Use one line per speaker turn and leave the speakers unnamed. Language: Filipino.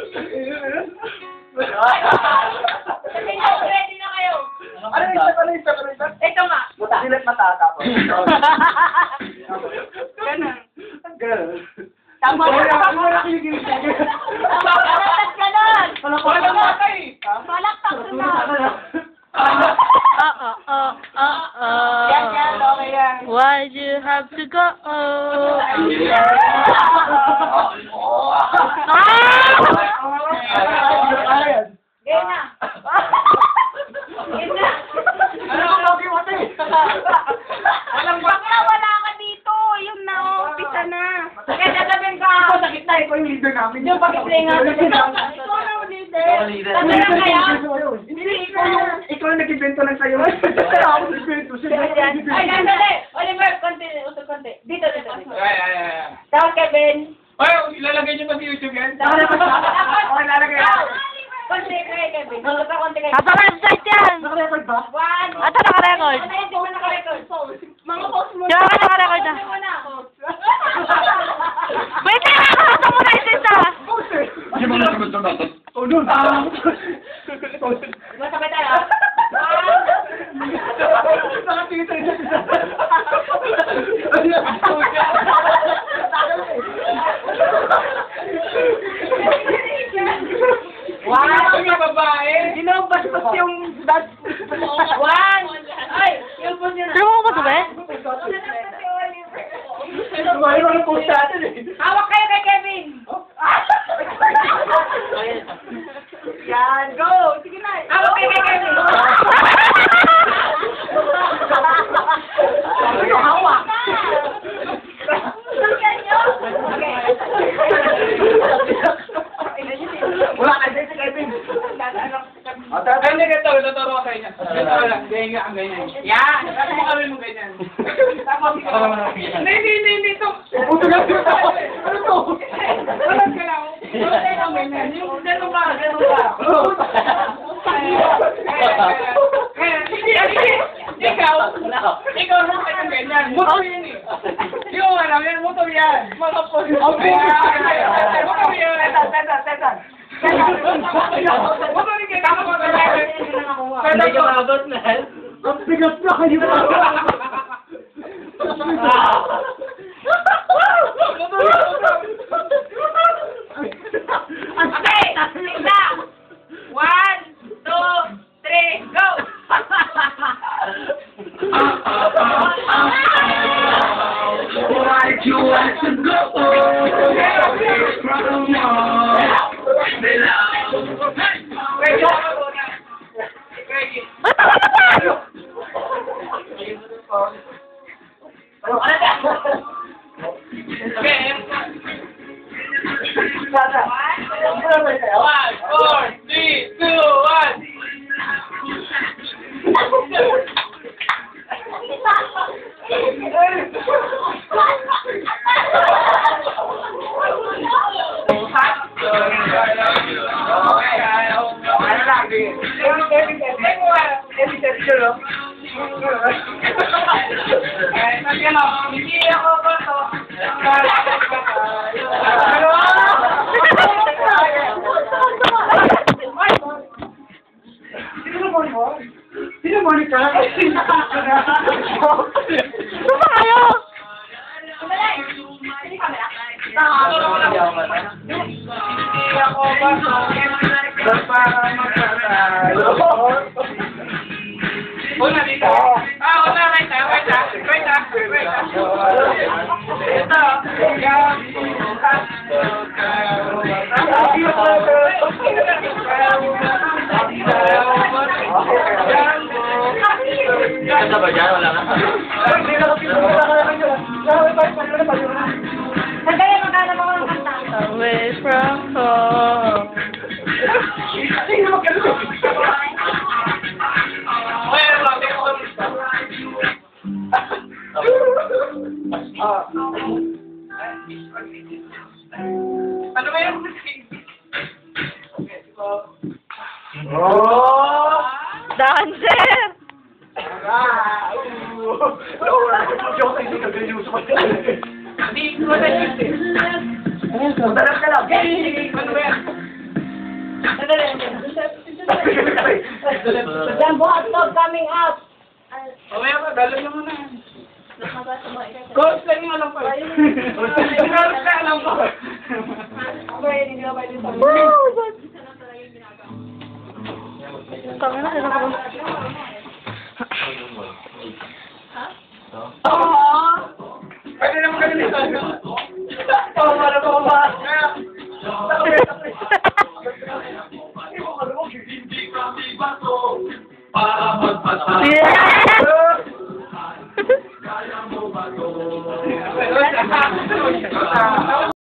Ready na kayo.
Ano isa?
Ito nga.
Silat mata tapos. Ganun.
Tama na. Palaktak ka nun. Palaktak ka na. Yan, okay yan.
Why'd you have to go?
Game na. Game na. Wala ka dito. Yun na, umpisa na. Kaya dadabin ka.
Sakit na ikaw yung leader namin.
Yung pag-play nga. Ikaw na yung leader. Sabi lang kaya.
Hindi, ikaw yung nag-invento lang sa'yo. Ako nag-invento.
Ay, nandali. Oliver, konti. Usap konti. Dito. Dapat Kevin.
Ilalagay niyo ba sa YouTube yan?
Dapat.
Okay, lalagay ako.
Konti kayo, Kevin. Konti kayo.
Nasa website yan!
Naka-record ba?
One.
Ito naka-record.
Hindi mo naka-record. Mga post mo.
Di ba naka-record na? Wait lang! Nakakasa mo na yung isa!
Hindi mo na naman ito.
Oh, no.
Masabay tayo.
Nakatingin tayo sa
Wow! Yung babae!
Ginabas-bas yung dad.
One. Ay, yung post yun.
Pero mo ba ito, be?
May mga post natin eh.
Hawak kayo kay Kevin.
Yan, go! Sige na.
Hawak kayo kay Kevin.
Hawak! Wala ka dyan si Kevin.
Ay, hindi ka ito. Tuturo ko sa inyo. Ito lang. Ganyan ang ganyan. Yan! Tapos mo kami mo ganyan. Tapos hindi. Ito.
Puto lang yun. Ano to?
Walang ka lang. Yung ganyan. Yung ganun ka. Ikaw naman kayo ganyan. Motor yan eh. Yung alam yan, motor yan. Mga po. Motor yan.
Tetan.
Motor yan.
Hindi ka maabot na. Ang bigat na kayo.
Okay, tigda. 1, 2, 3, go!
Why'd you want to go? From One, 4, 3, 2, 1. Hindi ako ba to?
Sino mo ka?
Suma kayo?
Hindi ako ba to? Para magkatalo. Una dito. Una, right na. Ito.
Kanta ba dyan? Wala ka.
Sandali, maghanap ako ng kanta.
Away from home.
Ano ba yung
Oh!
Dancer!
Hindi ko na yun eh.
Madalas ka lang.
Ano ba yan?
Jumbo hotdog coming out.
Mamaya pa, dalo na muna. Coach lang yung alam ko. Coach lang alam ko.
Tangin na, kailangan ko.
Pwede naman kami nito. Para pa.
Yeah!